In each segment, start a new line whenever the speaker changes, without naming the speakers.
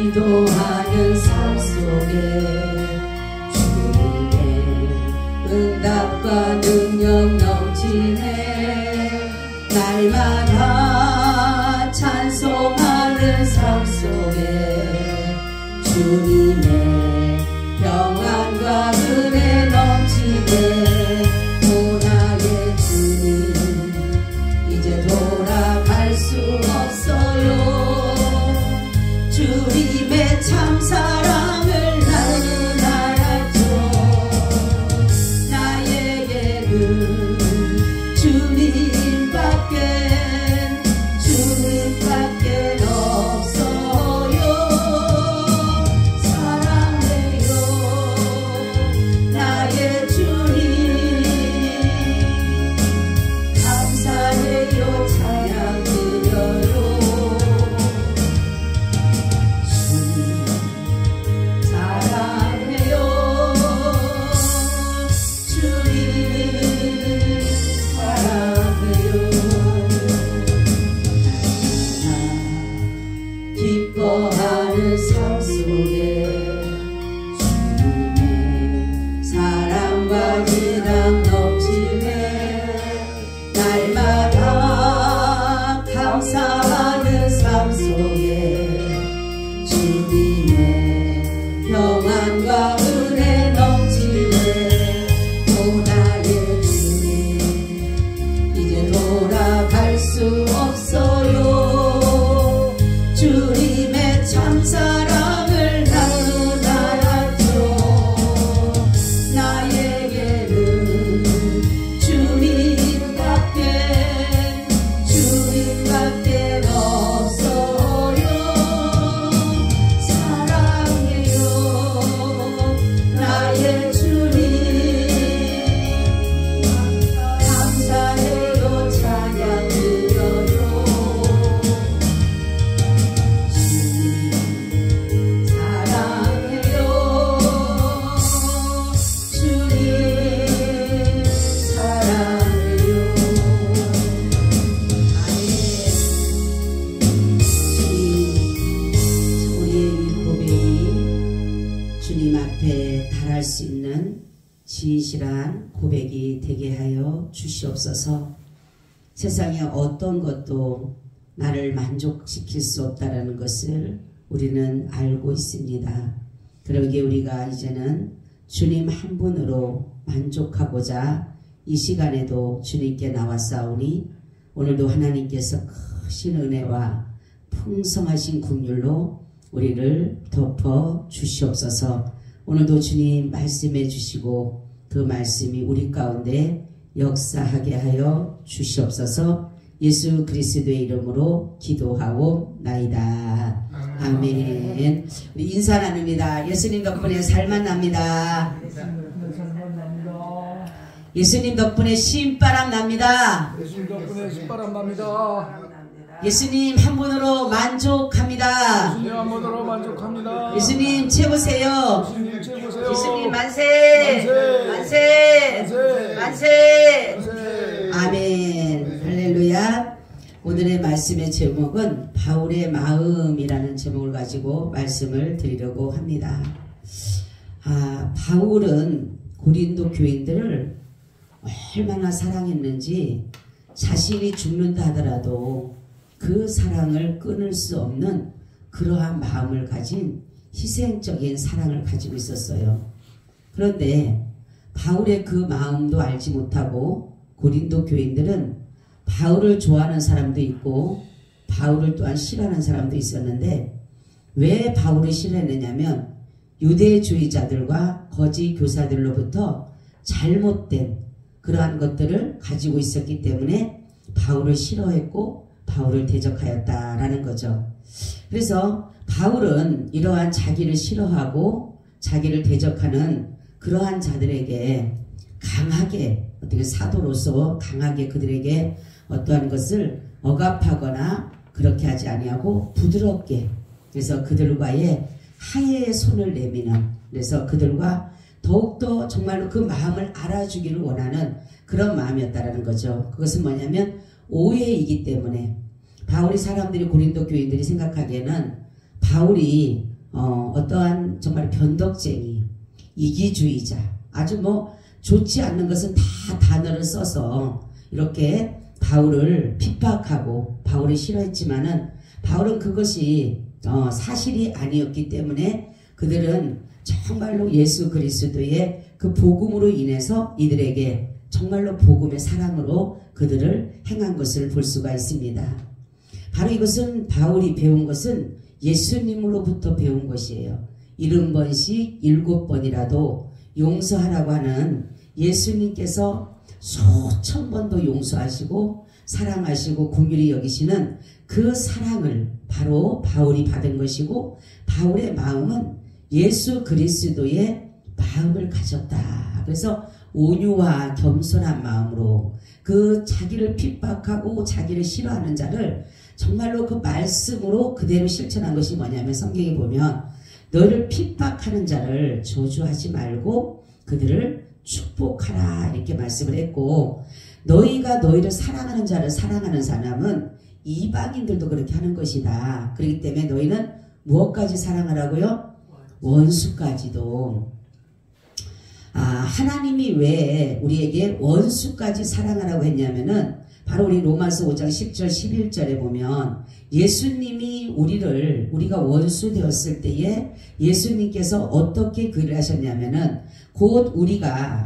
기도하는 삶 속에 주님의 응답과 능력 넘치네. 날마다 찬송하는 삶 속에 주님의 평안과 은혜 넘치네. 오 나의 주님 이제 돌아갈 수 없어요. 주님의 참사랑을 나는 알았죠. 나에게는 주님밖에 없어요. 사랑해요 나의 주님. 감사해요 찬양 드려요. 사랑해요 주님. 사랑해요. 기뻐하는 삶 속에 주님의 사랑과 희락 넘치네. 날마다 감사하는 삶 속에 주님의 평안과 은혜 넘치네. 오 나의 주님 이제 돌아갈 수 없어요. 주님의 참사랑을 나는 알았죠. 나에게는 주님밖에 없어요. 사랑해요 나의 주님. 감사해요 찬양 드려요. 사랑해요 주님. 사랑해요. 아멘. 우리의 이 고백이 주님 앞에 달할 수 있는 진실한 고백이 되게 하여 주시옵소서. 세상에 어떤 것도 나를 만족시킬 수 없다라는 것을 우리는 알고 있습니다. 그러기에 우리가 이제는 주님 한 분으로 만족하고자 이 시간에도 주님께 나왔사오니 오늘도 하나님께서 크신 은혜와 풍성하신 긍휼로 우리를 덮어 주시옵소서. 오늘도 주님 말씀해 주시고 그 말씀이 우리 가운데 역사하게 하여 주시옵소서. 예수 그리스도의 이름으로 기도하옵나이다. 아멘. 우리 인사 나눕니다. 예수님 덕분에 살만 납니다. 예수님 덕분에 신바람 납니다.
예수님 덕분에 신바람 납니다.
예수님 한 분으로 만족합니다.
예수님 한 분으로 만족합니다.
예수님 최고세요.
예수님 최고세요.
예수님 만세. 만세. 만세. 만세. 아멘. 할렐루야. 오늘의 말씀의 제목은 바울의 마음이라는 제목을 가지고 말씀을 드리려고 합니다. 바울은 고린도 교인들을 얼마나 사랑했는지 자신이 죽는다 하더라도 그 사랑을 끊을 수 없는 그러한 마음을 가진 희생적인 사랑을 가지고 있었어요. 그런데 바울의 그 마음도 알지 못하고 고린도 교인들은 바울을 좋아하는 사람도 있고 바울을 또한 싫어하는 사람도 있었는데 왜 바울을 싫어했느냐면 유대주의자들과 거짓 교사들로부터 잘못된 그러한 것들을 가지고 있었기 때문에 바울을 싫어했고 바울을 대적하였다라는 거죠. 그래서 바울은 이러한 자기를 싫어하고 자기를 대적하는 그러한 자들에게 강하게 어떻게 사도로서 강하게 그들에게 어떠한 것을 억압하거나 그렇게 하지 아니하고 부드럽게 그래서 그들과의 하해의 손을 내미는 그래서 그들과 더욱더 정말로 그 마음을 알아주기를 원하는 그런 마음이었다라는 거죠. 그것은 뭐냐면 오해이기 때문에 바울이 사람들이 고린도 교인들이 생각하기에는 바울이 어떠한 정말 변덕쟁이, 이기주의자, 아주 좋지 않는 것은 다 단어를 써서 이렇게 바울을 핍박하고 바울을 싫어했지만은 바울은 그것이 사실이 아니었기 때문에 그들은 정말로 예수 그리스도의 그 복음으로 인해서 이들에게 정말로 복음의 사랑으로 그들을 행한 것을 볼 수가 있습니다. 바로 이것은 바울이 배운 것은 예수님으로부터 배운 것이에요. 70번씩 7번이라도 용서하라고 하는 예수님께서 수천 번도 용서하시고 사랑하시고 긍휼히 여기시는 그 사랑을 바로 바울이 받은 것이고 바울의 마음은 예수 그리스도의 마음을 가졌다. 그래서 온유와 겸손한 마음으로 그 자기를 핍박하고 자기를 싫어하는 자를 정말로 그 말씀으로 그대로 실천한 것이 뭐냐면 성경에 보면 너희를 핍박하는 자를 저주하지 말고 그들을 축복하라 이렇게 말씀을 했고 너희가 너희를 사랑하는 자를 사랑하는 사람은 이방인들도 그렇게 하는 것이다. 그렇기 때문에 너희는 무엇까지 사랑하라고요? 원수까지도. 하나님이 왜 우리에게 원수까지 사랑하라고 했냐면은 바로 우리 로마서 5장 10절 11절에 보면 예수님이 우리가 원수 되었을 때에 예수님께서 어떻게 그 일을 하셨냐면은 곧 우리가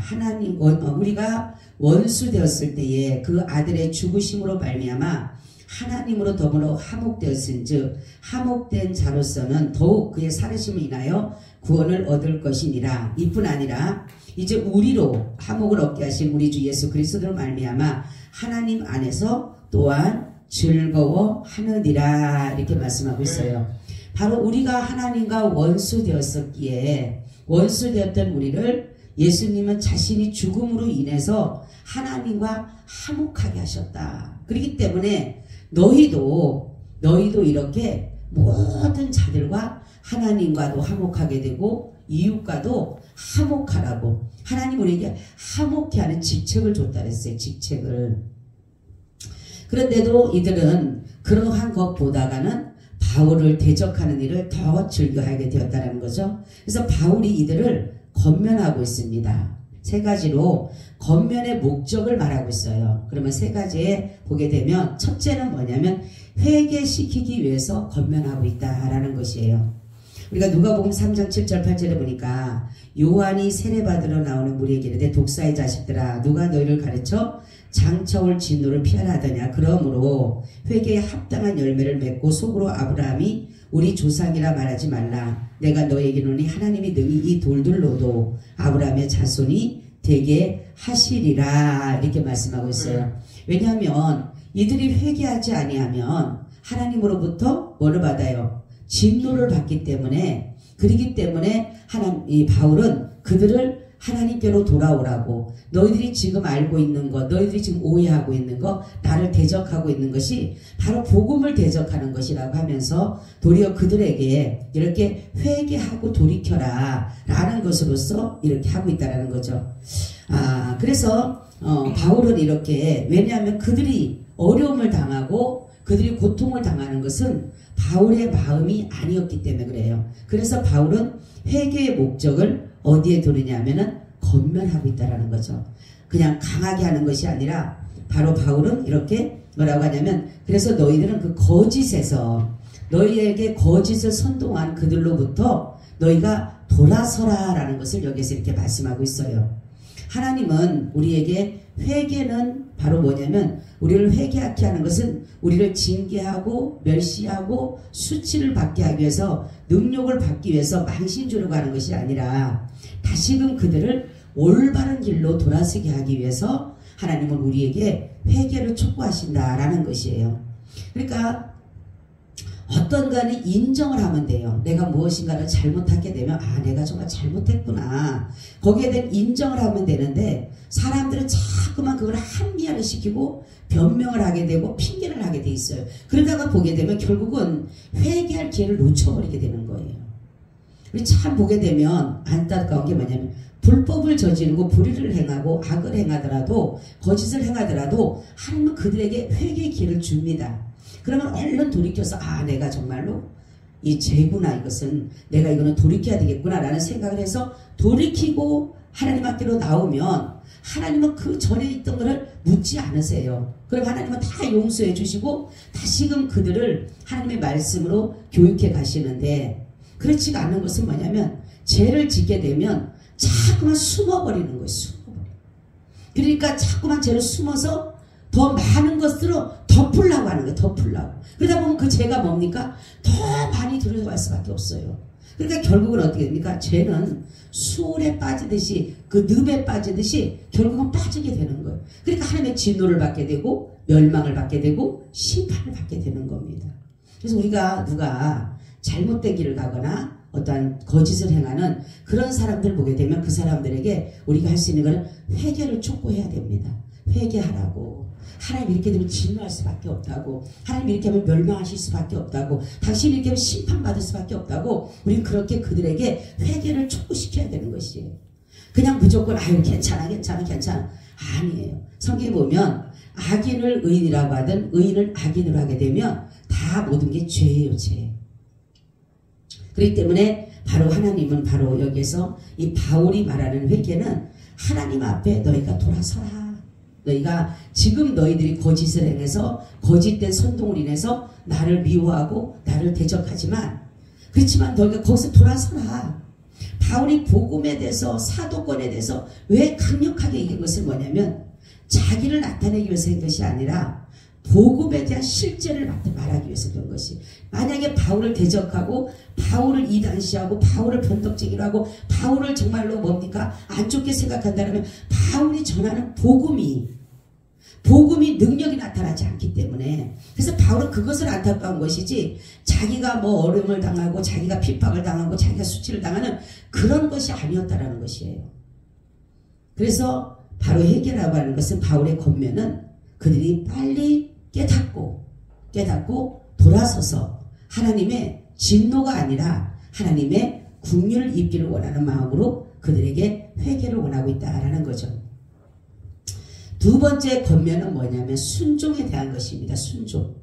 원수 되었을 때에 그 아들의 죽으심으로 말미암아 하나님으로 더불어 화목되었은즉 화목된 자로서는 더욱 그의 살으심을 인하여 구원을 얻을 것이니라. 이뿐 아니라 이제 우리로 화목을 얻게 하신 우리 주 예수 그리스도로 말미암아 하나님 안에서 또한 즐거워하느니라 이렇게 말씀하고 있어요. 바로 우리가 하나님과 원수 되었었기에 원수 되었던 우리를 예수님은 자신이 죽음으로 인해서 하나님과 화목하게 하셨다. 그렇기 때문에 너희도 이렇게 모든 자들과 하나님과도 화목하게 되고 이웃과도 화목하라고 하나님 우리에게 화목케 하는 직책을 줬다 그랬어요. 직책을. 그런데도 이들은 그러한 것보다가는 바울을 대적하는 일을 더 즐겨하게 되었다는 거죠. 그래서 바울이 이들을 건면하고 있습니다. 세 가지로 건면의 목적을 말하고 있어요. 그러면 세 가지에 보게 되면 첫째는 뭐냐면 회개시키기 위해서 건면하고 있다라는 것이에요. 우리가 누가복음 3장 7절 8절에 보니까 요한이 세례받으러 나오는 무리에게 이르되 독사의 자식들아 누가 너희를 가르쳐 장차올 진노를 피하라 하더냐. 그러므로 회개에 합당한 열매를 맺고 속으로 아브라함이 우리 조상이라 말하지 말라. 내가 너에게 이르노니 하나님이 능히 이 돌들로도 아브라함의 자손이 되게 하시리라 이렇게 말씀하고 있어요. 왜냐하면 이들이 회개하지 아니하면 하나님으로부터 뭐를 받아요? 진노를 받기 때문에. 그렇기 때문에 이 바울은 그들을 하나님께로 돌아오라고, 너희들이 지금 알고 있는 것, 너희들이 지금 오해하고 있는 것, 나를 대적하고 있는 것이 바로 복음을 대적하는 것이라고 하면서 도리어 그들에게 이렇게 회개하고 돌이켜라 라는 것으로서 이렇게 하고 있다는 거죠. 그래서 바울은 이렇게, 왜냐하면 그들이 어려움을 당하고 그들이 고통을 당하는 것은 바울의 마음이 아니었기 때문에 그래요. 그래서 바울은 회개의 목적을 어디에 두느냐면은 건면하고 있다라는 거죠. 그냥 강하게 하는 것이 아니라 바로 바울은 이렇게 뭐라고 하냐면, 그래서 너희들은 그 거짓에서 너희에게 거짓을 선동한 그들로부터 너희가 돌아서라 라는 것을 여기서 이렇게 말씀하고 있어요. 하나님은 우리에게 회개는 바로 뭐냐면, 우리를 회개하게 하는 것은 우리를 징계하고 멸시하고 수치를 받게 하기 위해서, 능력을 받기 위해서 망신 주려고 하는 것이 아니라 다시금 그들을 올바른 길로 돌아서게 하기 위해서 하나님은 우리에게 회개를 촉구하신다라는 것이에요. 그러니까 어떤 간에 인정을 하면 돼요. 내가 무엇인가를 잘못하게 되면 내가 정말 잘못했구나. 거기에 대한 인정을 하면 되는데, 사람들은 자꾸만 그걸 합리화를 시키고 변명을 하게 되고 핑계를 하게 돼 있어요. 그러다가 보게 되면 결국은 회개할 기회를 놓쳐버리게 되는 거예요. 우리 참 보게 되면 안타까운 게 뭐냐면, 불법을 저지르고 불의를 행하고 악을 행하더라도, 거짓을 행하더라도 하나님은 그들에게 회개의 기회를 줍니다. 그러면 얼른 돌이켜서 내가 정말로 이 죄구나, 이것은 내가 이거는 돌이켜야 되겠구나 라는 생각을 해서 돌이키고 하나님 앞으로 나오면 하나님은 그 전에 있던 것을 묻지 않으세요. 그럼 하나님은 다 용서해 주시고 다시금 그들을 하나님의 말씀으로 교육해 가시는데, 그렇지가 않은 것은 뭐냐면 죄를 짓게 되면 자꾸만 숨어버리는 거예요. 숨어버려. 그러니까 자꾸만 죄를 숨어서 더 많은 것으로 덮으려고 하는 거예요. 덮으려고. 그러다 보면 그 죄가 뭡니까? 더 많이 들어갈 수밖에 없어요. 그러니까 결국은 어떻게 됩니까? 죄는 수월에 빠지듯이, 그 늪에 빠지듯이 결국은 빠지게 되는 거예요. 그러니까 하나님의 진노를 받게 되고 멸망을 받게 되고 심판을 받게 되는 겁니다. 그래서 우리가 누가 잘못된 길을 가거나 어떠한 거짓을 행하는 그런 사람들 보게 되면 그 사람들에게 우리가 할 수 있는 것은 회개를 촉구해야 됩니다. 회개하라고. 하나님 이렇게 되면 진노할 수밖에 없다고. 하나님 이렇게 하면 멸망하실 수밖에 없다고. 당신 이렇게 하면 심판받을 수밖에 없다고. 우리는 그렇게 그들에게 회개를 촉구시켜야 되는 것이에요. 그냥 무조건 아유 괜찮아 괜찮아 괜찮아. 아니에요. 성경에 보면 악인을 의인이라고 하든 의인을 악인으로 하게 되면 다 모든 게 죄예요. 죄. 그렇기 때문에 바로 하나님은 바로 여기에서 이 바울이 말하는 회개는 하나님 앞에 너희가 돌아서라. 너희가 지금 너희들이 거짓을 행해서 거짓된 선동을 인해서 나를 미워하고 나를 대적하지만, 그렇지만 너희가 거기서 돌아서라. 바울이 복음에 대해서 사도권에 대해서 왜 강력하게 얘기한 것은 뭐냐면 자기를 나타내기 위해서 한 것이 아니라 복음에 대한 실제를 말하기 위해서 그런 것이. 만약에 바울을 대적하고 바울을 이단시하고 바울을 변덕쟁이로 하고 바울을 정말로 뭡니까? 안 좋게 생각한다면 바울이 전하는 복음이 능력이 나타나지 않기 때문에, 그래서 바울은 그것을 안타까운 것이지 자기가 뭐 어려움을 당하고 자기가 핍박을 당하고 자기가 수치를 당하는 그런 것이 아니었다라는 것이에요. 그래서 바로 회개라고 하는 것은 바울의 권면은 그들이 빨리 깨닫고 돌아서서 하나님의 진노가 아니라 하나님의 긍휼을 입기를 원하는 마음으로 그들에게 회개를 원하고 있다라는 거죠. 두 번째 권면은 뭐냐면 순종에 대한 것입니다. 순종.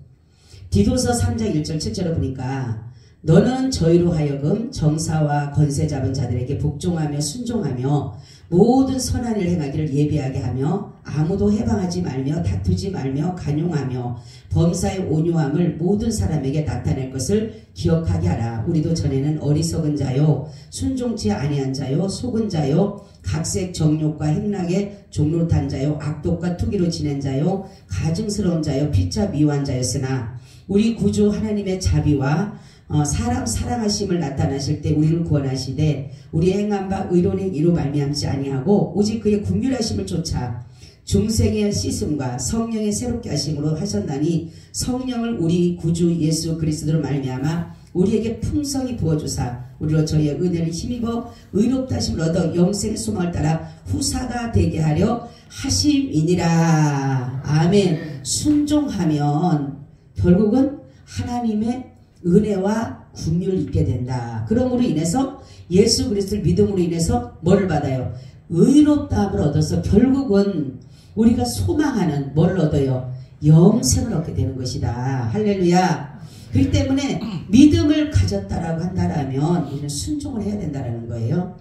디도서 3장 1절 7절을 보니까 너는 저희로 하여금 정사와 권세 잡은 자들에게 복종하며 순종하며 모든 선한 일 행하기를 예비하게 하며 아무도 해방하지 말며 다투지 말며 간용하며 범사의 온유함을 모든 사람에게 나타낼 것을 기억하게 하라. 우리도 전에는 어리석은 자요 순종치 아니한 자요 속은 자요 각색 정욕과 행락에 종노릇한 자요 악독과 투기로 지낸 자요 가증스러운 자요 피차 미워한 자였으나 우리 구주 하나님의 자비와 사람 사랑하심을 나타나실 때 우리를 구원하시되 우리의 행한 바 의로운 행위로 말미암지 아니하고 오직 그의 긍휼하심을 쫓아 중생의 씻음과 성령의 새롭게 하심으로 하셨나니 성령을 우리 구주 예수 그리스도로 말미암아 우리에게 풍성히 부어주사 우리로 저희의 은혜를 힘입어 의롭다 하심을 얻어 영생의 소망을 따라 후사가 되게 하려 하심이니라. 아멘. 순종하면 결국은 하나님의 은혜와 긍휼을 입게 된다. 그러므로 인해서 예수 그리스도를 믿음으로 인해서 뭐를 받아요? 의롭다함을 얻어서 결국은 우리가 소망하는 뭘 얻어요? 영생을 얻게 되는 것이다. 할렐루야. 그렇기 때문에 믿음을 가졌다라고 한다라면 우리는 순종을 해야 된다라는 거예요.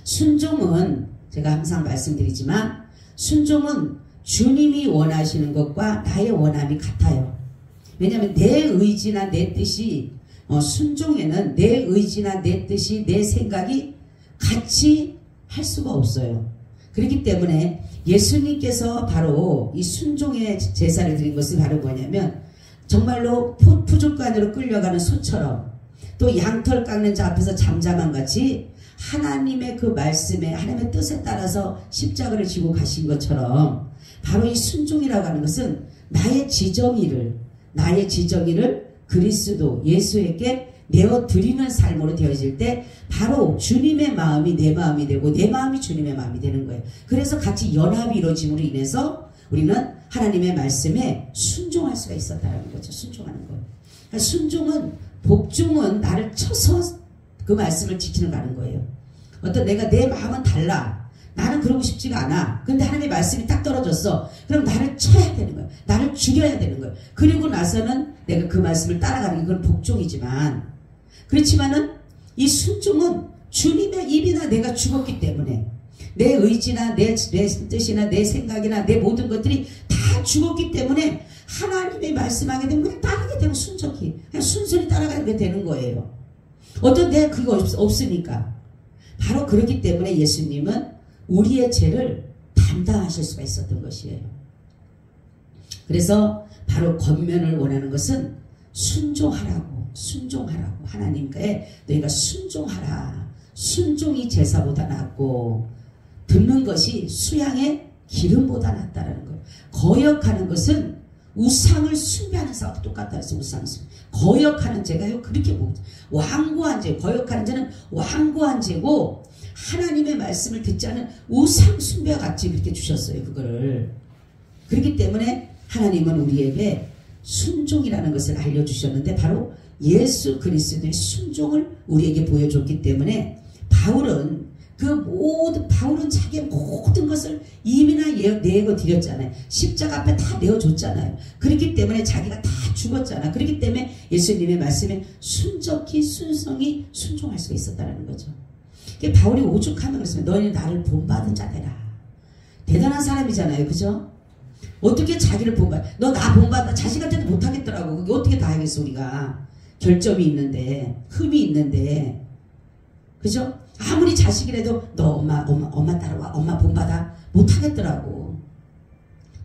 순종은 제가 항상 말씀드리지만 순종은 주님이 원하시는 것과 나의 원함이 같아요. 왜냐하면 내 의지나 내 뜻이 순종에는 내 의지나 내 뜻이 내 생각이 같이 할 수가 없어요. 그렇기 때문에 예수님께서 바로 이 순종의 제사를 드린 것은 바로 뭐냐면 정말로 푸죽간으로 끌려가는 소처럼 또 양털 깎는 자 앞에서 잠잠한 같이 하나님의 그 말씀에 하나님의 뜻에 따라서 십자가를 지고 가신 것처럼 바로 이 순종이라고 하는 것은 나의 지정의를 그리스도 예수에게 내어드리는 삶으로 되어질 때 바로 주님의 마음이 내 마음이 되고 내 마음이 주님의 마음이 되는 거예요. 그래서 같이 연합이 이루어짐으로 인해서 우리는 하나님의 말씀에 순종할 수가 있었다는 거죠. 순종하는 거예요. 그러니까 순종은 복종은 나를 쳐서 그 말씀을 지키는 가는 거예요. 어떤 내가 내 마음은 달라. 나는 그러고 싶지가 않아. 근데 하나님의 말씀이 딱 떨어졌어. 그럼 나를 쳐야 되는 거야. 나를 죽여야 되는 거야. 그리고 나서는 내가 그 말씀을 따라가는 게 그건 복종이지만, 그렇지만은 이 순종은 주님의 입이나 내가 죽었기 때문에, 내 의지나 내 뜻이나 내 생각이나 내 모든 것들이 다 죽었기 때문에 하나님의 말씀하게 되면 그냥 따르게 되면 순적히 그냥 순순히 따라가게 되는 거예요. 어떤 내가 그거 없으니까. 바로 그렇기 때문에 예수님은 우리의 죄를 담당하실 수가 있었던 것이에요. 그래서 바로 권면을 원하는 것은 순종하라고 하나님께 너희가 순종하라. 순종이 제사보다 낫고 듣는 것이 수양의 기름보다 낫다라는 거예요. 거역하는 것은 우상을 숭배하는 사람과 똑같다 해서 우상 숭배. 거역하는 죄가 그렇게 완고한 죄, 거역하는 죄는 완고한 죄고 하나님의 말씀을 듣지 않은 우상 숭배와 같이 그렇게 주셨어요. 그거를. 그렇기 때문에 하나님은 우리에게 순종이라는 것을 알려주셨는데 바로 예수 그리스도의 순종을 우리에게 보여줬기 때문에 바울은 자기의 모든 것을 이미나 내어 드렸잖아요. 십자가 앞에 다 내어줬잖아요. 그렇기 때문에 자기가 다 죽었잖아. 그렇기 때문에 예수님의 말씀에 순적히 순성히 순종할 수가 있었다는 거죠. 바울이 오죽하면 그랬습니다. 너희는 나를 본받은 자되라. 대단한 사람이잖아요. 그죠? 어떻게 자기를 본받아? 너 나 본받아. 자식한테도 못하겠더라고. 그게 어떻게 다 하겠어 우리가. 결점이 있는데 흠이 있는데 그죠? 아무리 자식이라도 너 엄마 따라와. 엄마 본받아. 못하겠더라고.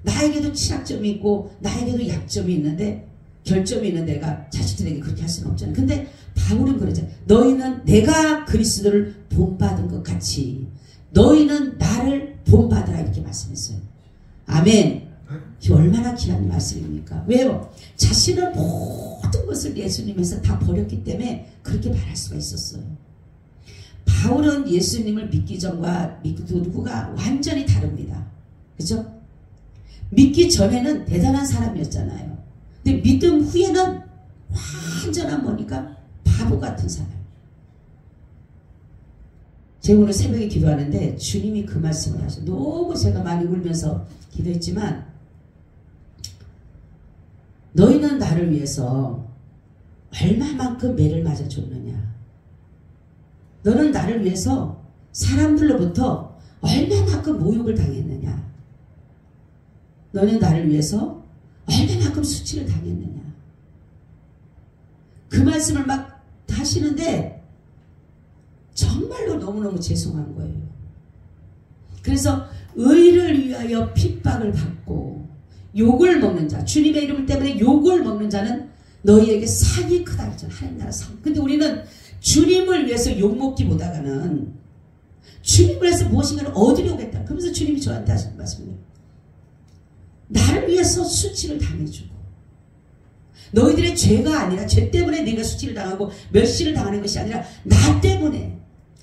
나에게도 취약점이 있고 나에게도 약점이 있는데 결점이 있는 내가 자식들에게 그렇게 할 수는 없잖아. 근데 바울은 그러잖아. 너희는 내가 그리스도를 본받은 것 같이 너희는 나를 본받으라 이렇게 말씀했어요. 아멘. 이게 얼마나 귀한 말씀입니까? 왜요? 자신은 모든 것을 예수님에서 다 버렸기 때문에 그렇게 말할 수가 있었어요. 바울은 예수님을 믿기 전과 믿기 후가 완전히 다릅니다. 그죠? 믿기 전에는 대단한 사람이었잖아요. 근데 믿음 후에는 완전한 뭐니까 바보 같은 사람. 제가 오늘 새벽에 기도하는데 주님이 그 말씀을 하셔. 너무 제가 많이 울면서 기도했지만 너희는 나를 위해서 얼마만큼 매를 맞아줬느냐. 너는 나를 위해서 사람들로부터 얼마만큼 모욕을 당했느냐. 너는 나를 위해서 얼마만큼 수치를 당했느냐. 그 말씀을 막 하시는데 정말로 너무너무 죄송한 거예요. 그래서 의를 위하여 핍박을 받고 욕을 먹는 자, 주님의 이름 때문에 욕을 먹는 자는 너희에게 상이 크다 그랬잖아. 하나님 나라 상. 근데 우리는 주님을 위해서 욕먹기보다는 주님을 위해서 무엇인가를 얻으려고 했다. 그러면서 주님이 저한테 하시는 말씀이에요. 나를 위해서 수치를 당해주고 너희들의 죄가 아니라 죄 때문에 네가 수치를 당하고 멸시를 당하는 것이 아니라 나 때문에.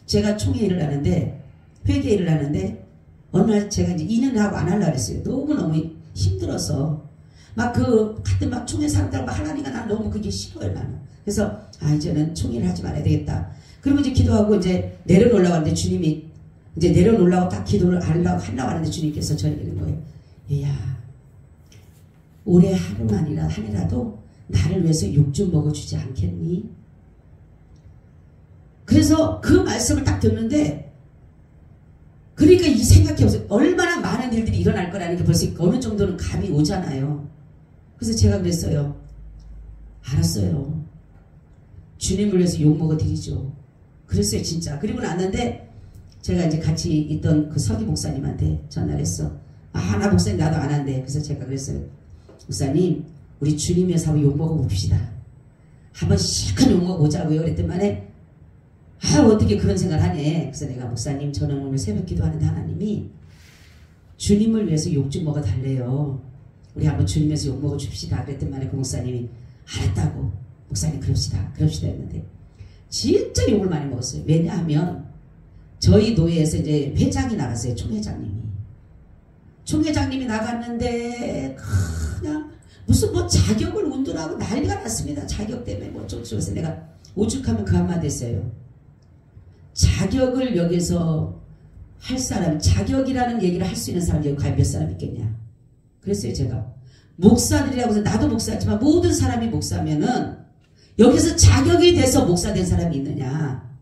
제가 총회의를 하는데 회계일을 하는데 어느 날 제가 이제 2년 하고 안 하려고 했어요. 너무너무 힘들어서 하여튼 막 총회 사람들하고 하나니까 난 너무 그게 싫어요. 나는. 그래서 이제는 총회를 하지 말아야 되겠다. 그리고 이제 기도하고 이제 내려놓으려고 하는데 주님이 이제 내려놓으려고 딱 기도를 하려고 하는데 주님께서 저에게 이러는 거예요. 얘야, 올해 하루만이라 하니라도 나를 위해서 욕 좀 먹어주지 않겠니? 그래서 그 말씀을 딱 듣는데 그러니까 이 생각이 없어요. 얼마나 많은 일들이 일어날 거라는 게 벌써 어느 정도는 감이 오잖아요. 그래서 제가 그랬어요. 알았어요. 주님을 위해서 욕 먹어 드리죠. 그랬어요 진짜. 그리고 났는데 제가 이제 같이 있던 그 서기 목사님한테 전화를 했어. 나 목사님 나도 안 한대. 그래서 제가 그랬어요. 목사님 우리 주님의 사고 욕 먹어 봅시다. 한번 실컷 욕 먹어 보자고요. 그랬더니 어떻게 그런 생각을 하네. 그래서 내가 목사님 저는 오늘 새벽 기도하는데 하나님이 주님을 위해서 욕 좀 먹어 달래요. 우리 한번 주님에서 욕 먹어 줍시다. 그랬더니 그 목사님이 알았다고. 목사님 그럽시다 했는데 진짜 욕을 많이 먹었어요. 왜냐하면 저희 노예에서 이제 회장이 나갔어요. 총회장님이 나갔는데 그냥 무슨 자격을 운동하고 난리가 났습니다. 자격 때문에 어쩌고저쩌고. 내가 오죽하면 그 한마디 했어요. 자격을 여기서 할 사람, 자격이라는 얘기를 할 수 있는 사람이 여기 과연 몇 사람 있겠냐. 그랬어요. 제가 목사들이라고 해서 나도 목사지만 모든 사람이 목사면은 여기서 자격이 돼서 목사 된 사람이 있느냐.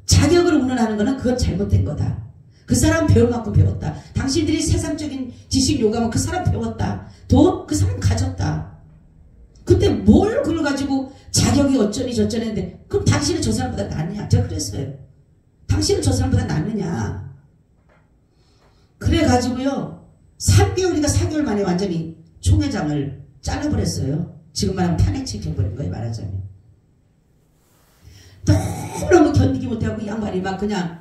자격을 운운하는 거는 그건 잘못된 거다. 그 사람 배울 만큼 배웠다. 당신들이 세상적인 지식 요구하면 그 사람 배웠다. 돈? 그 사람 가졌다. 근데 뭘 그걸 가지고 자격이 어쩌니 저쩌니 했는데 그럼 당신은 저 사람보다 낫냐? 제가 그랬어요. 당신은 저 사람보다 낫느냐? 그래가지고요 3개월인가 4개월 만에 완전히 총회장을 잘라버렸어요. 지금 말하면 탄핵시켜버린 거예요. 말하자면 너무 견디기 못하고 이 양반이 막 그냥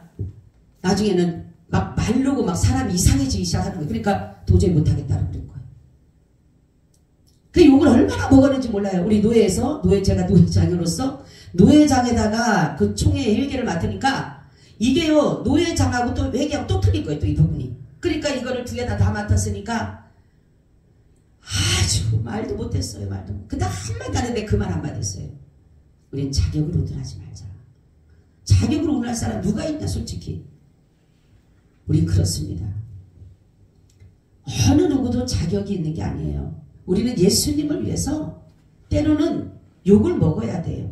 나중에는 막 말르고 막 사람이 이상해지기 시작하는 거예요. 그러니까 도저히 못하겠다고 그런 거예요. 그 욕을 얼마나 먹었는지 몰라요. 우리 노예에서 제가 노회장으로서 노회장에다가 그 총회 회계를 맡으니까 이게요 노회장하고 또 회계하고 또 틀릴 거예요. 또 이 부분이. 그러니까 이거를 두 개 다 맡았으니까 아주 말도 못했어요. 말도. 근데 한마디 안 했는데 그 말 한마디 했어요. 우린 자격으로 운운하지 말자. 자격으로 운운할 사람 누가 있냐 솔직히. 우린 그렇습니다. 어느 누구도 자격이 있는 게 아니에요. 우리는 예수님을 위해서 때로는 욕을 먹어야 돼요.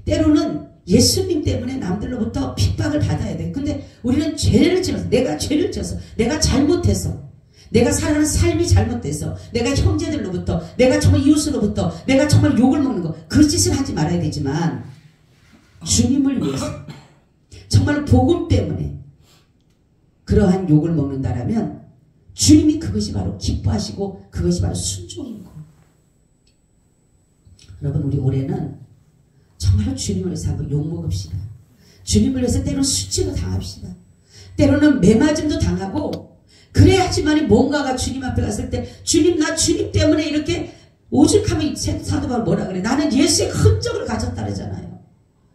때로는 예수님 때문에 남들로부터 핍박을 받아야 돼요. 근데 우리는 죄를 지어서 내가 죄를 지어서 내가 잘못해서 내가 살아가는 삶이 잘못돼서 내가 형제들로부터 내가 정말 이웃으로부터 내가 정말 욕을 먹는 거 그 짓을 하지 말아야 되지만 주님을 위해서 정말 복음 때문에 그러한 욕을 먹는다라면 주님이 그것이 바로 기뻐하시고 그것이 바로 순종인 거. 여러분 우리 올해는 정말로 주님을 위해서 한번 욕먹읍시다. 주님을 위해서 때로는 수치도 당합시다. 때로는 매맞음도 당하고 그래야지만이 뭔가가 주님 앞에 갔을 때 주님 나 주님 때문에 이렇게 오죽하면 사도 바울 뭐라 그래. 나는 예수의 흔적을 가졌다 그러잖아요.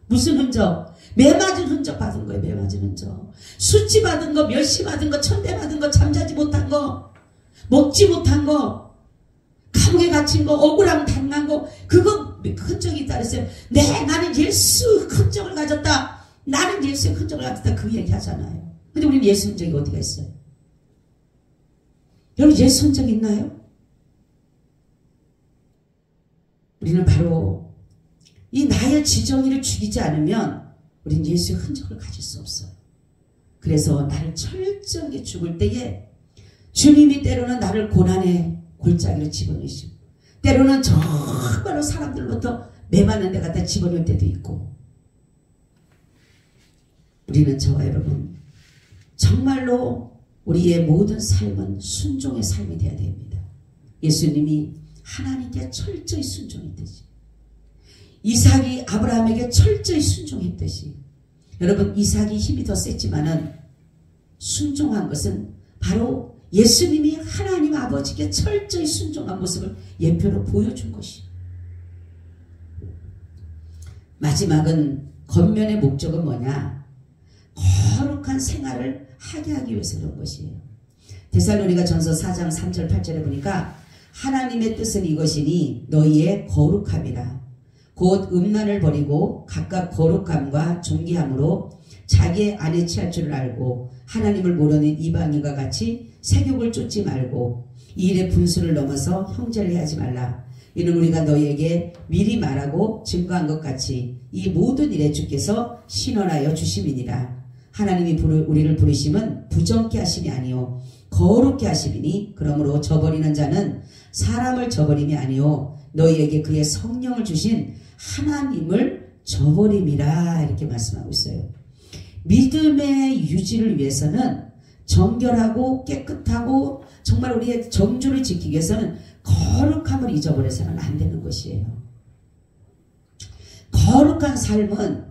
무슨 흔적? 매맞은 흔적 받은 거예요. 매맞은 흔적. 수치 받은 거, 멸시 받은 거, 천대 받은 거, 잠자지 못한 거, 먹지 못한 거, 감옥에 갇힌 거, 억울함 당한 거, 그거 흔적이 있다 그랬어요. 네, 나는 예수 흔적을 가졌다. 나는 예수의 흔적을 가졌다. 그 얘기 하잖아요. 근데 우리는 예수 흔적이 어디가 있어요? 여러분 예수 흔적 있나요? 우리는 바로 이 나의 지정의를 죽이지 않으면 우리는 예수의 흔적을 가질 수 없어요. 그래서 나를 철저하게 죽을 때에 주님이 때로는 나를 고난의 골짜기로 집어넣으시고 때로는 정말로 사람들로부터 매맞는 데 갖다 집어넣을 때도 있고 우리는 저와 여러분 정말로 우리의 모든 삶은 순종의 삶이 되어야 됩니다. 예수님이 하나님께 철저히 순종했듯이 이삭이 아브라함에게 철저히 순종했듯이 여러분 이삭이 힘이 더 셌지만은 순종한 것은 바로 예수님이 하나님 아버지께 철저히 순종한 모습을 예표로 보여준 것이에요. 마지막은 겉면의 목적은 뭐냐? 거룩한 생활을 하게 하기 위해서 그런 것이에요. 데살로니가 전서 4장 3절 8절에 보니까 하나님의 뜻은 이것이니 너희의 거룩함이라. 곧 음란을 버리고 각각 거룩함과 존귀함으로 자기의 안에 취할 줄을 알고 하나님을 모르는 이방인과 같이 세욕을 쫓지 말고 이 일의 분수를 넘어서 형제를 해하지 말라. 이는 우리가 너희에게 미리 말하고 증거한 것 같이 이 모든 일에 주께서 신원하여 주심이니라. 하나님이 우리를 부르심은 부정케 하심이 아니요 거룩케 하심이니 그러므로 저버리는 자는 사람을 저버림이 아니요 너희에게 그의 성령을 주신 하나님을 저버림이라 이렇게 말씀하고 있어요. 믿음의 유지를 위해서는 정결하고 깨끗하고 정말 우리의 정주를 지키기 위해서는 거룩함을 잊어버려서는 안 되는 것이에요. 거룩한 삶은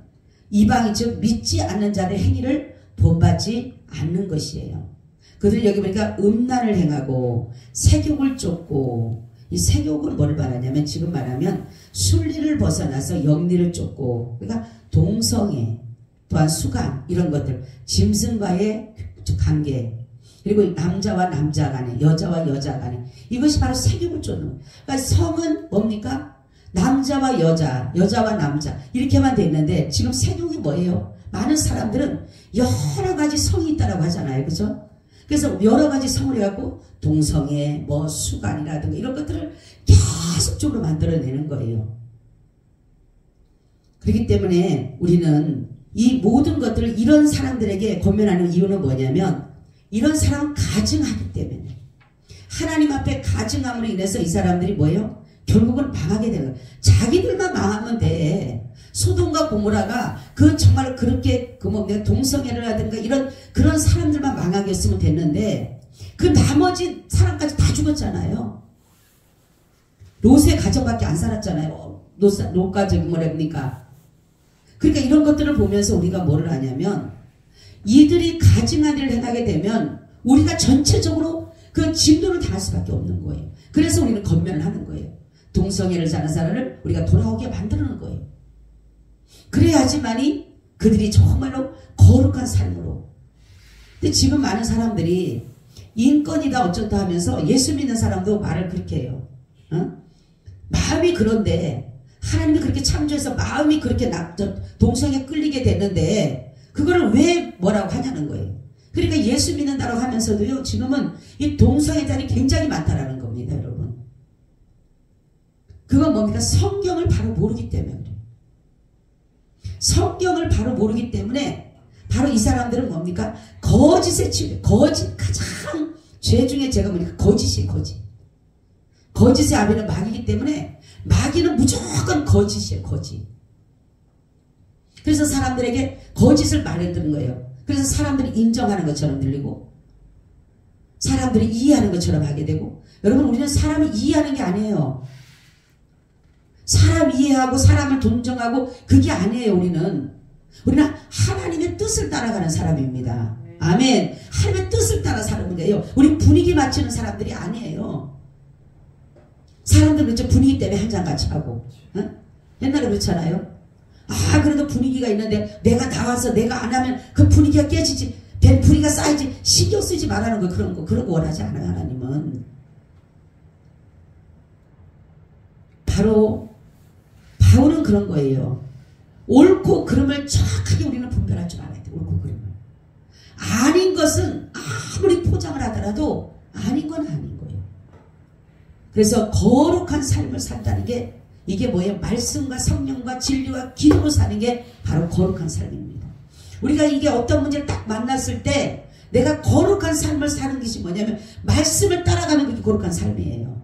이방인 즉 믿지 않는 자의 행위를 본받지 않는 것이에요. 그들은 여기 보니까 음란을 행하고 세욕을 쫓고 이 세욕은 뭐를 말하냐면 지금 말하면 순리를 벗어나서 영리를 쫓고 그러니까 동성애 또한 수간 이런 것들 짐승과의 관계 그리고 남자와 남자 간에 여자와 여자 간에 이것이 바로 세욕을 쫓는 거예요. 그러니까 성은 뭡니까? 남자와 여자, 여자와 남자 이렇게만 돼 있는데 지금 세종이 뭐예요? 많은 사람들은 여러 가지 성이 있다라고 하잖아요. 그죠? 그래서 여러 가지 성을 해갖고 동성애, 뭐 수간이라든가 이런 것들을 계속적으로 만들어내는 거예요. 그렇기 때문에 우리는 이 모든 것들을 이런 사람들에게 권면하는 이유는 뭐냐면 이런 사람은 가증하기 때문에 하나님 앞에 가증함으로 인해서 이 사람들이 뭐예요? 결국은 망하게 되는 거예요. 자기들만 망하면 돼. 소돔과 고모라가 그 정말 그렇게 동성애를 하든가 이런 그런 사람들만 망하게 했으면 됐는데 그 나머지 사람까지 다 죽었잖아요. 롯의 가정밖에 안 살았잖아요. 롯까지 뭐랍니까? 그러니까 이런 것들을 보면서 우리가 뭐를 하냐면 이들이 가증한 일을 행하게 되면 우리가 전체적으로 그 진노를 당할 수밖에 없는 거예요. 그래서 우리는 권면을 하는 거예요. 동성애를 하는 사람을 우리가 돌아오게 만드는 거예요. 그래야지만이 그들이 정말로 거룩한 삶으로. 근데 지금 많은 사람들이 인권이다 어쩌다 하면서 예수 믿는 사람도 말을 그렇게 해요. 마음이 그런데 하나님이 그렇게 창조해서 마음이 그렇게 동성애에 끌리게 됐는데 그거를 왜 뭐라고 하냐는 거예요. 그러니까 예수 믿는다고 하면서도요 지금은 이 동성애자들이 굉장히 많다라는 겁니다. 여러분. 그건 뭡니까? 성경을 바로 모르기 때문에 그래요. 성경을 바로 모르기 때문에 바로 이 사람들은 뭡니까? 거짓에 치우려. 거짓 가장 죄 중에 제가 뭡니까? 거짓이에요. 거짓. 거짓의 아비는 마귀이기 때문에 마귀는 무조건 거짓이에요. 거짓. 그래서 사람들에게 거짓을 말해드는 거예요. 그래서 사람들이 인정하는 것처럼 들리고 사람들이 이해하는 것처럼 하게 되고 여러분 우리는 사람을 이해하는 게 아니에요. 사람 이해하고 사람을 존중하고 그게 아니에요. 우리는 하나님의 뜻을 따라가는 사람입니다. 아멘. 하나님의 뜻을 따라 사는 거예요. 우리 분위기 맞추는 사람들이 아니에요. 사람들 그렇죠. 분위기 때문에 한잔 같이 하고 옛날에 그렇잖아요. 그래도 분위기가 있는데 내가 나와서 내가 안 하면 그 분위기가 깨지지. 분위기가 쌓이지. 신경 쓰지 말라는 거 그런 거 원하지 않아요. 하나님은. 바로 바울은 그런 거예요. 옳고 그름을 정확하게 우리는 분별할 줄 알아야 돼. 옳고 그름을. 아닌 것은 아무리 포장을 하더라도 아닌 건 아닌 거예요. 그래서 거룩한 삶을 산다는 게 이게 뭐예요? 말씀과 성령과 진리와 기도로 사는 게 바로 거룩한 삶입니다. 우리가 이게 어떤 문제를 딱 만났을 때 내가 거룩한 삶을 사는 것이 뭐냐면 말씀을 따라가는 게 거룩한 삶이에요.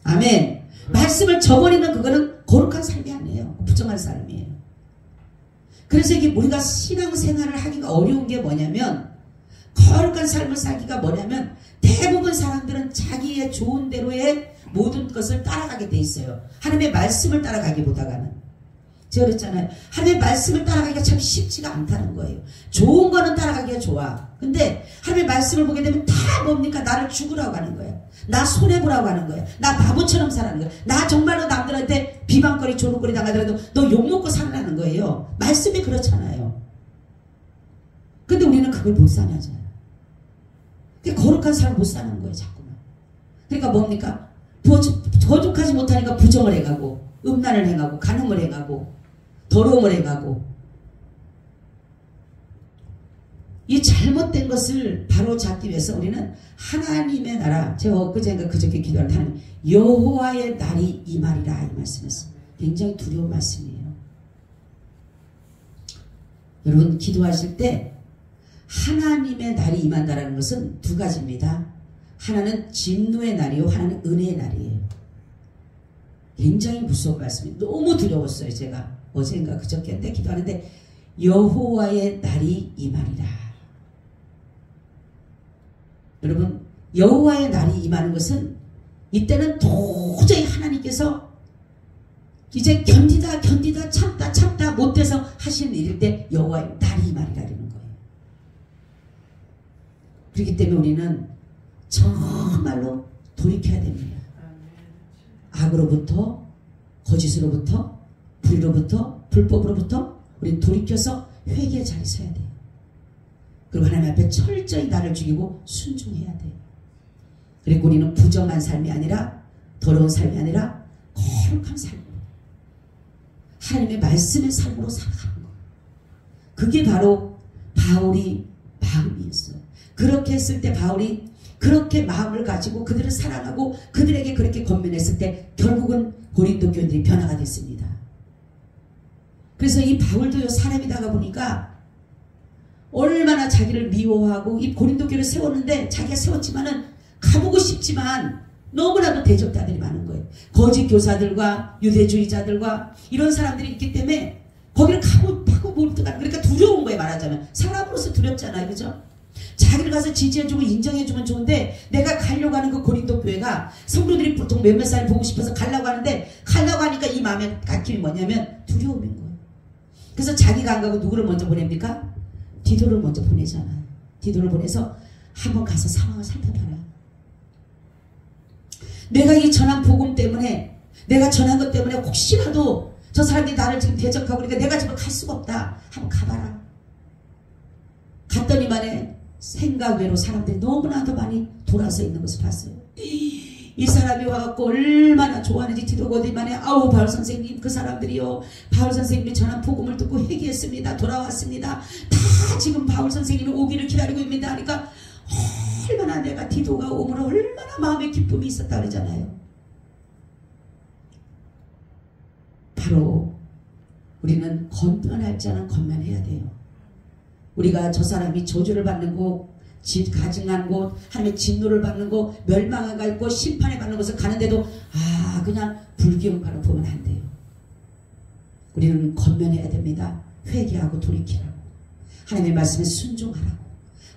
아멘. 말씀을 저버리는 그거는 거룩한 삶이 아니에요. 부정한 삶이에요. 그래서 이게 우리가 신앙생활을 하기가 어려운 게 뭐냐면 거룩한 삶을 살기가 뭐냐면 대부분 사람들은 자기의 좋은 대로의 모든 것을 따라가게 돼 있어요. 하나님의 말씀을 따라가기보다는. 제가 그랬잖아요. 하나님의 말씀을 따라가기가 참 쉽지가 않다는 거예요. 좋은 거는 따라가기가 좋아. 근데 하나님의 말씀을 보게 되면 다 뭡니까? 나를 죽으라고 하는 거예요. 나 손해보라고 하는 거예요. 나 바보처럼 살라는 거예요. 나 정말로 남들한테 비방거리 조롱거리 당하더라도 너 욕먹고 살라는 거예요. 말씀이 그렇잖아요. 근데 우리는 그걸 못 사냐잖아요. 거룩한 삶을 못 사는 거예요. 자꾸만. 그러니까 뭡니까? 거룩하지 못하니까 부정을 행하고 음란을 행하고 간음을 행하고 더러움을 행하고 이 잘못된 것을 바로 잡기 위해서 우리는 하나님의 나라, 제가 엊그제인가 그저께 기도할 때 하나님 여호와의 날이 임하리라 이 말씀했어요. 굉장히 두려운 말씀이에요. 여러분 기도하실 때 하나님의 날이 임한다라는 것은 두 가지입니다. 하나는 진노의 날이요, 하나는 은혜의 날이에요. 굉장히 무서운 말씀이 너무 두려웠어요. 제가 어제인가 그저께인데 기도하는데 여호와의 날이 임하리라. 여러분 여호와의 날이 임하는 것은 이때는 도저히 하나님께서 이제 견디다 참다 못해서 하시는 일일 때 여호와의 날이 임하리라는 거예요. 그렇기 때문에 우리는 정말로 돌이켜야 됩니다. 악으로부터 거짓으로부터 불의로부터 불법으로부터 우리는 돌이켜서 회개의 자리에 서야 돼요. 그리고 하나님 앞에 철저히 나를 죽이고 순종해야 돼요. 그리고 우리는 부정한 삶이 아니라 더러운 삶이 아니라 거룩한 삶으로 하나님의 말씀의 삶으로 살아가는 거예요. 그게 바로 바울이 마음이었어요. 그렇게 했을 때 바울이 그렇게 마음을 가지고 그들을 사랑하고 그들에게 그렇게 권면했을 때 결국은 고린도 교인들이 변화가 됐습니다. 그래서 이 바울도요, 사람이다가 보니까 얼마나 자기를 미워하고 이 고린도 교회를 세웠는데 자기가 세웠지만은 가보고 싶지만 너무나도 대적자들이 많은 거예요. 거짓 교사들과 유대주의자들과 이런 사람들이 있기 때문에 거기를 가고 못 들어가는, 그러니까 두려운 거예요. 말하자면 사람으로서 두렵잖아요, 그죠? 자기를 가서 지지해주고 인정해주면 좋은데 내가 가려고 하는 그 고린도 교회가 성도들이 보통 몇몇 살 보고 싶어서 가려고 하는데 가려고 하니까 이 마음의 갓김이 뭐냐면 두려움인 거예요. 그래서 자기가 안 가고 누구를 먼저 보냅니까? 디도를 먼저 보내잖아요. 디도를 보내서 한번 가서 상황을 살펴봐라. 내가 이 전한 복음 때문에, 내가 전한 것 때문에 혹시라도 저 사람들이 나를 지금 대적하고 그러니까 내가 지금 갈 수가 없다. 한번 가봐라. 갔더니만에 생각 외로 사람들이 너무나도 많이 돌아서 있는 것을 봤어요. 이 사람이 와갖고 얼마나 좋아하는지 디도가 어디만에, 아우 바울 선생님, 그 사람들이요, 바울 선생님이 전한 복음을 듣고 회개했습니다. 돌아왔습니다. 다 지금 바울 선생님이 오기를 기다리고 있습니다. 그러니까 얼마나 내가 디도가 오므로 얼마나 마음의 기쁨이 있었다 그러잖아요. 바로 우리는 건면할 자는 건면해야 돼요. 우리가 저 사람이 저주를 받는 곳, 가증한 곳, 하나님의 진노를 받는 곳, 멸망을 갈 곳, 심판을 받는 곳을 가는데도 그냥 불기운가로 보면 안 돼요. 우리는 건면해야 됩니다. 회개하고 돌이키라고, 하나님의 말씀에 순종하라고,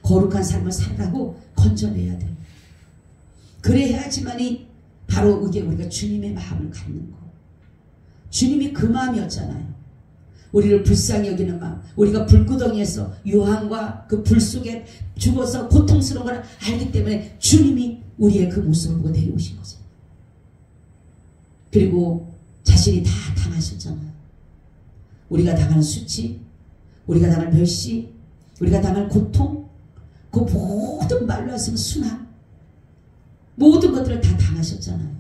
거룩한 삶을 살라고 건져내야 돼요. 그래야지만이 바로 이게 우리가 주님의 마음을 갖는 거. 주님이 그 마음이었잖아요. 우리를 불쌍히 여기는 마음, 우리가 불구덩이에서 유황과 그 불 속에 죽어서 고통스러운 걸 알기 때문에 주님이 우리의 그 모습을 보고 내려오신 거죠. 그리고 자신이 다 당하셨잖아요. 우리가 당하는 수치, 우리가 당할 멸시, 우리가 당할 고통, 그 모든 말로 했으면 순환, 모든 것들을 다 당하셨잖아요.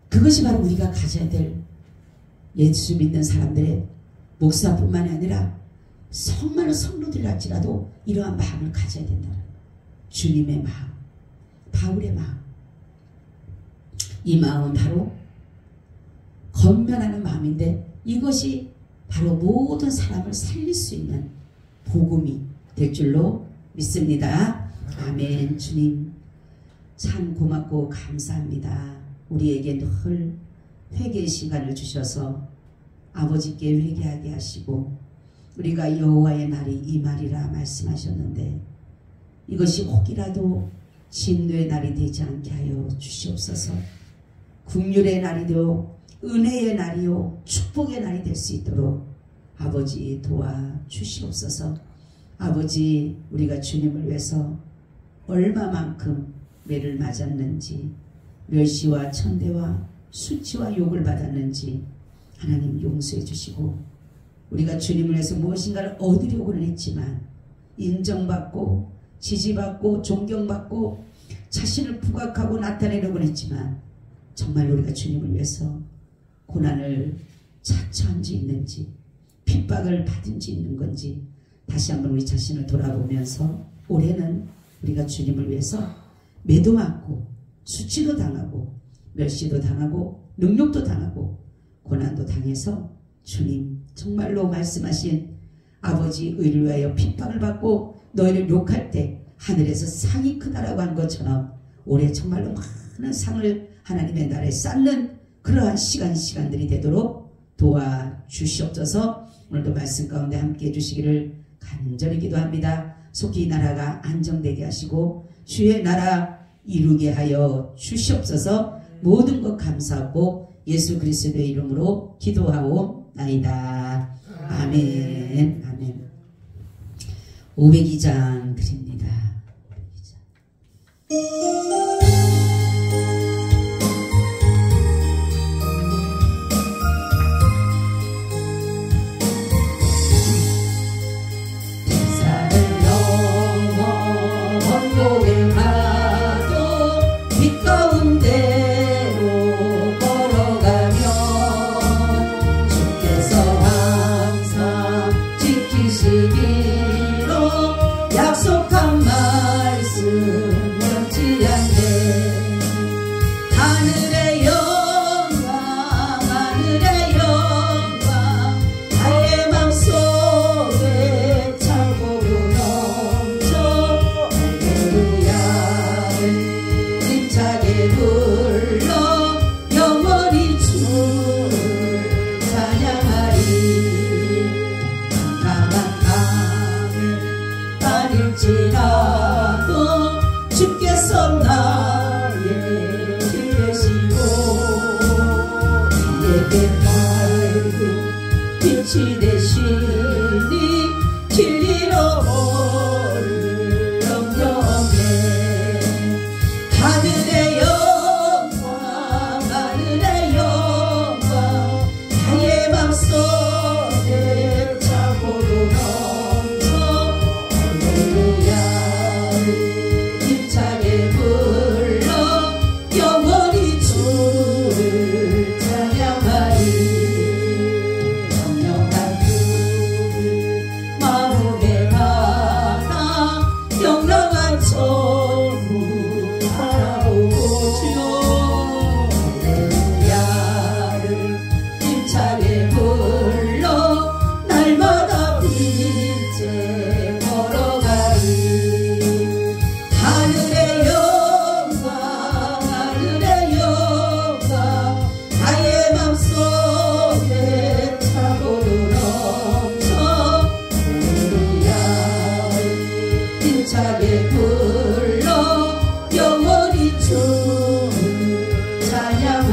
그것이 바로 우리가 가져야 될, 예수 믿는 사람들의, 목사뿐만이 아니라 정말로 성도들일지라도 이러한 마음을 가져야 된다는 거예요. 주님의 마음, 바울의 마음. 이 마음은 바로 건면하는 마음인데 이것이 바로 모든 사람을 살릴 수 있는 복음이 될 줄로 믿습니다. 아멘. 주님 참 고맙고 감사합니다. 우리에게 늘 회개의 시간을 주셔서 아버지께 회개하게 하시고 우리가 여호와의 날이 이 말이라 말씀하셨는데 이것이 혹이라도 진노의 날이 되지 않게 하여 주시옵소서. 긍휼의 날이요, 은혜의 날이요, 축복의 날이 될 수 있도록 아버지 도와 주시옵소서. 아버지, 우리가 주님을 위해서 얼마만큼 매를 맞았는지, 멸시와 천대와 수치와 욕을 받았는지 하나님 용서해 주시고, 우리가 주님을 위해서 무엇인가를 얻으려고는 했지만 인정받고 지지받고 존경받고 자신을 부각하고 나타내려고는 했지만 정말 우리가 주님을 위해서 고난을 자처한 지 있는지, 핍박을 받은 지 있는 건지 다시 한번 우리 자신을 돌아보면서 올해는 우리가 주님을 위해서 매도 맞고 수치도 당하고 멸시도 당하고 능욕도 당하고 고난도 당해서 주님 정말로 말씀하신 아버지 의를 위하여 핍박을 받고 너희를 욕할 때 하늘에서 상이 크다라고 한 것처럼 올해 정말로 많은 상을 하나님의 나라에 쌓는 그러한 시간들이 되도록 도와주시옵소서. 오늘도 말씀 가운데 함께 해주시기를 간절히 기도합니다. 속히 이 나라가 안정되게 하시고 주의 나라 이루게 하여 주시옵소서. 모든 것 감사하고 예수 그리스도의 이름으로 기도하옵나이다. 아멘. 아멘. 502장 드립니다. 502장.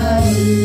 나를